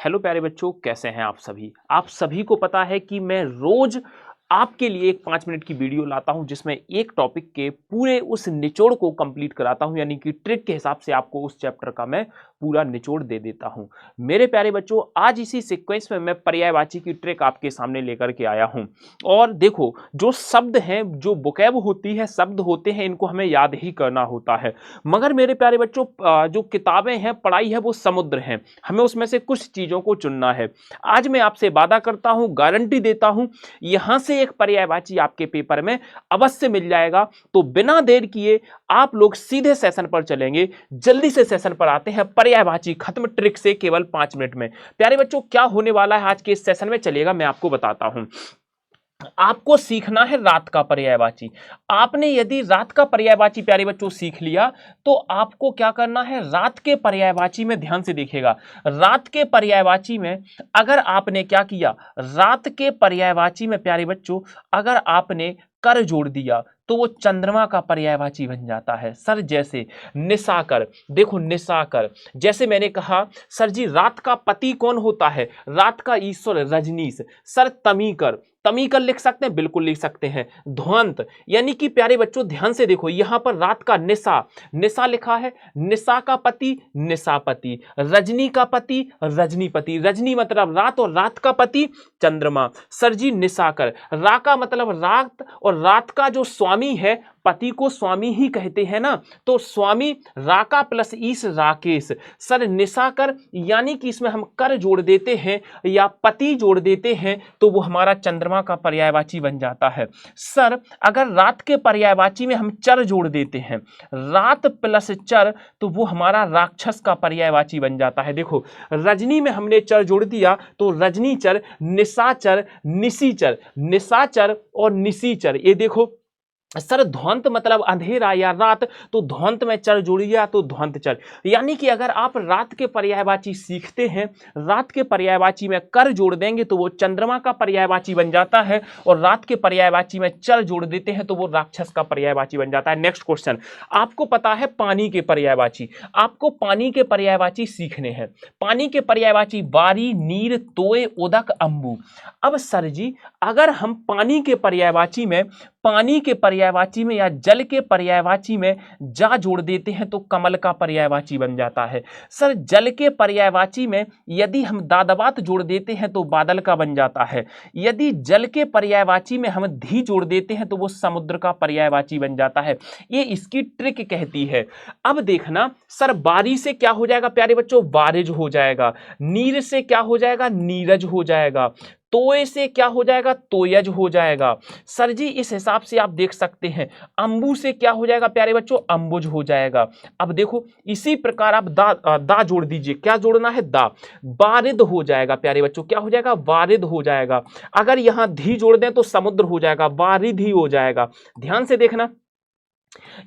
Hello प्यारे बच्चों, कैसे हैं आप सभी को पता है कि मैं रोज आपके लिए एक 5 मिनट की वीडियो लाता हूं जिसमें एक टॉपिक के पूरे उस निचोड़ को कंप्लीट कराता हूं, यानी कि ट्रिक के हिसाब से आपको उस चैप्टर का मैं पूरा निचोड़ दे देता हूं। मेरे प्यारे बच्चों, आज इसी सीक्वेंस में मैं पर्यायवाची की ट्रिक आपके सामने लेकर के आया हूं। और देखो, जो शब्द हैं, जो वोकैब होती है, शब्द होते हैं, इनको हमें याद ही करना होता है। मगर मेरे प्यारे बच्चों, जो किताबें हैं, पढ़ाई है, वो समुद्र है। हमें उसमें से कुछ चीजों को चुनना है। आज मैं आपसे वादा करता हूं, गारंटी देता हूं, यहां से एक पर्यायवाची आपके पेपर में अवश्य मिल जाएगा। तो बिना देर किए आप लोग सीधे सेशन पर चलेंगे। जल्दी से सेशन पर आते हैं। पर्यायवाची खत्म, ट्रिक से केवल 5 मिनट में। प्यारे बच्चों, क्या होने वाला है आज के इस सेशन में, चलिएगा मैं आपको बताता हूं। आपको सीखना है रात का पर्यायवाची। आपने यदि रात का पर्यायवाची प्यारे बच्चों सीख लिया तो आपको क्या करना है, रात के पर्यायवाची में ध्यान से देखिएगा। रात के पर्यायवाची में अगर आपने क्या किया, रात के पर्यायवाची में प्यारे बच्चों अगर आपने कर जोड़ दिया तो वो चंद्रमा का पर्यायवाची बन जाता है। सर जैसे निशाकर, देखो निशाकर, जैसे मैंने कहा सर जी रात का पति कौन होता है, रात का ईश्वर रजनीश। सर तमीकर, तमीकर लिख सकते हैं, बिल्कुल लिख सकते हैं। ध्वंत, यानी कि प्यारे बच्चों ध्यान से देखो, यहां पर रात का निशा, निशा लिखा है, निशा का पति निशापति, रजनी का पति रजनीपति। रजनी मतलब रात और रात का पति चंद्रमा। सर जी निशाकर, रा का मतलब रात और रात का जो स्वामी है, पति को स्वामी ही कहते हैं ना, तो स्वामी राका प्लस ईस राकेश। सर निशाकर, यानी कि इसमें हम कर जोड़ देते हैं या पति जोड़ देते हैं तो वो हमारा चंद्रमा का पर्यायवाची बन जाता है। सर अगर रात के पर्यायवाची में हम चर जोड़ देते हैं, रात प्लस चर, तो वो हमारा राक्षस का पर्यायवाची बन जाता है। देखो रजनी में हमने चर जोड़ दिया तो रजनीचर, निशाचर, निशीचर, निशाचर और निशीचर। ये देखो सर ध्वंत मतलब अंधेरा या रात, तो ध्वंत में चर जुड़ गया तो ध्वंत चर। यानी कि अगर आप रात के पर्यायवाची सीखते हैं, रात के पर्यायवाची में कर जोड़ देंगे तो वो चंद्रमा का पर्यायवाची बन जाता है, और रात के पर्यायवाची में चर जोड़ देते हैं तो वो राक्षस का पर्यायवाची बन जाता है। नेक्स्ट क्वेश्चन, आपको पता है पानी के पर्यायवाची, आपको पानी के पर्यायवाची सीखने हैं। पानी के पर्यायवाची बारी, नीर, तोय, उदक, अंबु। अब सर जी अगर हम पानी के पर्यायवाची में, पानी के पर्यायवाची में या जल के पर्यायवाची में जा जोड़ देते हैं तो कमल का पर्यायवाची बन जाता है। सर जल के पर्यायवाची में यदि हम दादवात जोड़ देते हैं तो बादल का बन जाता है। यदि जल के पर्यायवाची में हम धी जोड़ देते हैं तो वो समुद्र का पर्यायवाची बन जाता है। ये इसकी ट्रिक कहती है। अब देखना सर बारी से क्या हो जाएगा प्यारे बच्चों, बारिज हो जाएगा। नीर से क्या हो जाएगा, नीरज हो जाएगा। तोय से क्या हो जाएगा, तोयज हो जाएगा। सर जी इस हिसाब से आप देख सकते हैं। अंबु से क्या हो जाएगा प्यारे बच्चों, अंबुज हो जाएगा। अब देखो इसी प्रकार आप दा जोड़ दीजिए, क्या जोड़ना है, दा, बारिद हो जाएगा प्यारे बच्चों, क्या हो जाएगा, बारिद हो जाएगा। अगर यहां धी जोड़ दें तो समुद्र हो जाएगा, बारिद ही हो जाएगा। ध्यान से देखना,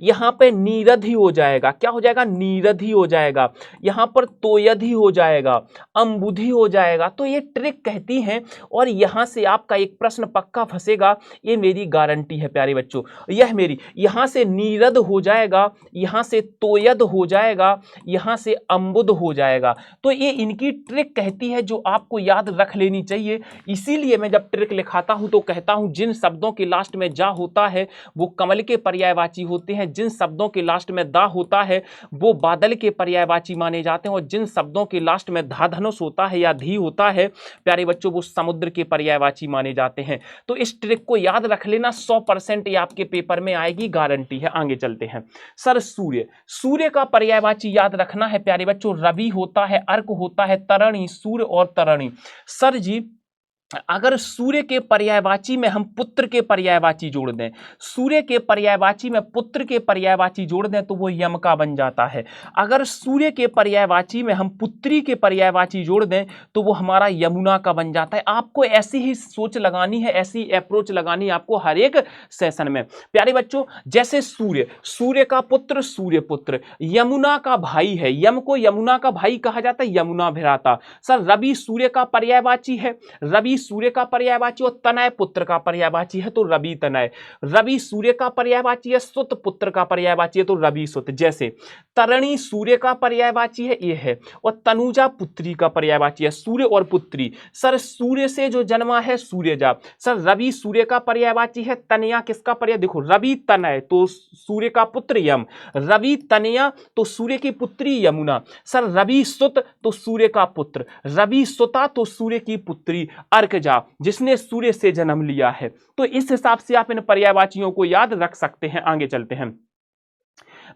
यहां पे नीरद ही हो जाएगा, क्या हो जाएगा, नीरद ही हो जाएगा। यहां पर तोयद ही हो जाएगा, अंबुधि हो जाएगा। तो ये ट्रिक कहती है, और यहां से आपका एक प्रश्न पक्का फंसेगा, ये मेरी गारंटी है प्यारे बच्चों, यह मेरी, यहां से नीरद हो जाएगा, यहां से तोयद हो जाएगा, यहां से अंबुद हो जाएगा। तो ये इनकी ट्रिक कहती है जो आपको याद रख लेनी चाहिए। इसीलिए मैं जब ट्रिक लिखाता हूं तो कहता हूं जिन शब्दों के लास्ट में जा होता है वो कमल के पर्यायवाची होते हैं, जिन शब्दों के लास्ट में दा होता है वो बादल के पर्यायवाची माने जाते हैं, और जिन शब्दों के लास्ट में धा धनुष होता है या धी होता है प्यारे बच्चों वो समुद्र के पर्यायवाची माने जाते हैं। तो इस ट्रिक को याद रख लेना, 100% ये आपके पेपर में आएगी, गारंटी है। आगे चलते हैं। सर सूर्य, सूर्य का पर्यायवाची याद रखना है प्यारे बच्चों, रवि होता है, अर्क होता है, तरणि, सूर्य और तरणि। सर जी अगर सूर्य के पर्यायवाची में हम पुत्र के पर्यायवाची जोड़ दें, सूर्य के पर्यायवाची में पुत्र के पर्यायवाची जोड़ दें तो वो यम का बन जाता है। अगर सूर्य के पर्यायवाची में हम पुत्री के पर्यायवाची जोड़ दें तो वो हमारा यमुना का बन जाता है। आपको ऐसी ही सोच लगानी है, ऐसी अप्रोच लगानी है आपको हर एक सेशन में प्यारे बच्चों। जैसे सूर्य, सूर्य का पुत्र सूर्य पुत्र, यमुना का भाई है, यम को यमुना का भाई कहा जाता है, यमुना भ्राता। सर रवि सूर्य का पर्यायवाची है, रवि सूर्य का पर्यायवाची और तनय पुत्र का पर्यायवाची है तो रवि तनय। रवि सूर्य का पर्यायवाची है, सुत पुत्र का पर्यायवाची है तो रवि सुत। जैसे तरणी सूर्य का पर्यायवाची है, ये है, और तनुजा पुत्री का पर्यायवाची है, सूर्य और पुत्री। सर सूर्य से जो जन्मा है सूर्यजा। सर रवि सूर्य का पर्यायवाची है, तनया किसका पर्याय, देखो रवि तनय तो सूर्य का पुत्र यम, रवि तनया तो सूर्य की पुत्री यमुना। सर रवि सुत तो सूर्य का पुत्र, रवि सुता तो सूर्य की पुत्री अर्कजा, जिसने सूर्य से जन्म लिया है। तो इस हिसाब से आप इन पर्यायवाचियों को याद रख सकते हैं। आगे चलते हैं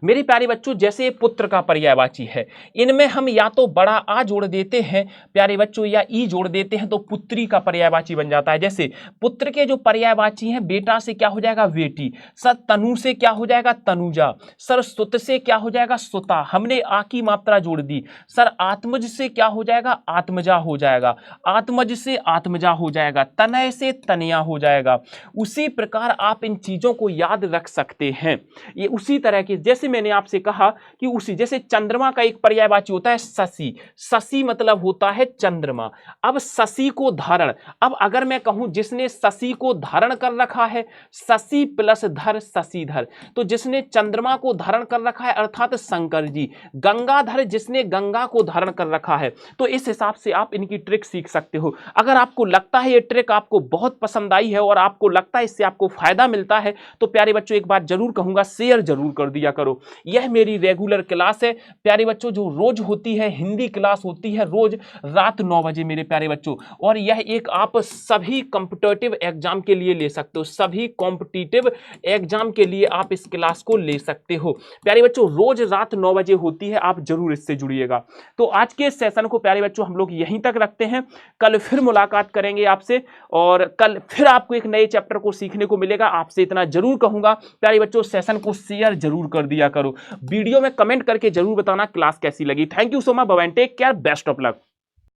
मेरे प्यारे बच्चों, जैसे पुत्र का पर्यायवाची है, इनमें हम या तो बड़ा आ जोड़ देते हैं प्यारे बच्चों या ई जोड़ देते हैं तो पुत्री का पर्यायवाची बन जाता है। जैसे पुत्र के जो पर्यायवाची हैं, बेटा से क्या हो जाएगा बेटी, सर तनु से क्या हो जाएगा तनुजा, सर सुत से क्या हो जाएगा सुता, हमने आ की मात्रा जोड़ दी। सर आत्मज से क्या हो जाएगा आत्मजा हो जाएगा, आत्मज से आत्मजा हो जाएगा, तनय से तनया हो जाएगा। उसी प्रकार आप इन चीजों को याद रख सकते हैं। ये उसी तरह के, जैसे मैंने आपसे कहा कि उसी जैसे चंद्रमा का एक पर्यायवाची होता है शशि, शशि मतलब होता है चंद्रमा। अब शशि को धारण, अब अगर मैं कहूं जिसने शशि को धारण कर रखा है, शशि प्लस धर शशिधर, तो जिसने चंद्रमा को धारण कर रखा है अर्थात शंकर जी। गंगाधर जिसने गंगा को धारण कर रखा है। तो इस हिसाब से आप इनकी ट्रिक सीख सकते हो। अगर आपको लगता है ये ट्रिक आपको बहुत पसंद आई है और आपको लगता है इससे आपको फायदा मिलता है, तो प्यारे बच्चों एक बात जरूर कहूंगा, शेयर जरूर कर दिया करो। यह मेरी रेगुलर क्लास है प्यारे बच्चों, जो रोज होती है, हिंदी क्लास होती है रोज रात 9 बजे मेरे प्यारे बच्चों। और यह एक आप सभी कॉम्पिटिटिव एग्जाम के लिए ले सकते हो, सभी कॉम्पिटिटिव एग्जाम के लिए आप इस क्लास को ले सकते हो प्यारे बच्चों। रोज रात 9 बजे होती है, आप जरूर इससे जुड़िएगा। तो आज के सेशन को प्यारे बच्चों हम लोग यहीं तक रखते हैं। कल फिर मुलाकात करेंगे आपसे और कल फिर आपको एक नए चैप्टर को सीखने को मिलेगा। आपसे इतना जरूर कहूंगा प्यारे बच्चों, सेशन को शेयर जरूर कर दिया करो, वीडियो में कमेंट करके जरूर बताना क्लास कैसी लगी। Thank you so much, bye bye, take care, best of luck.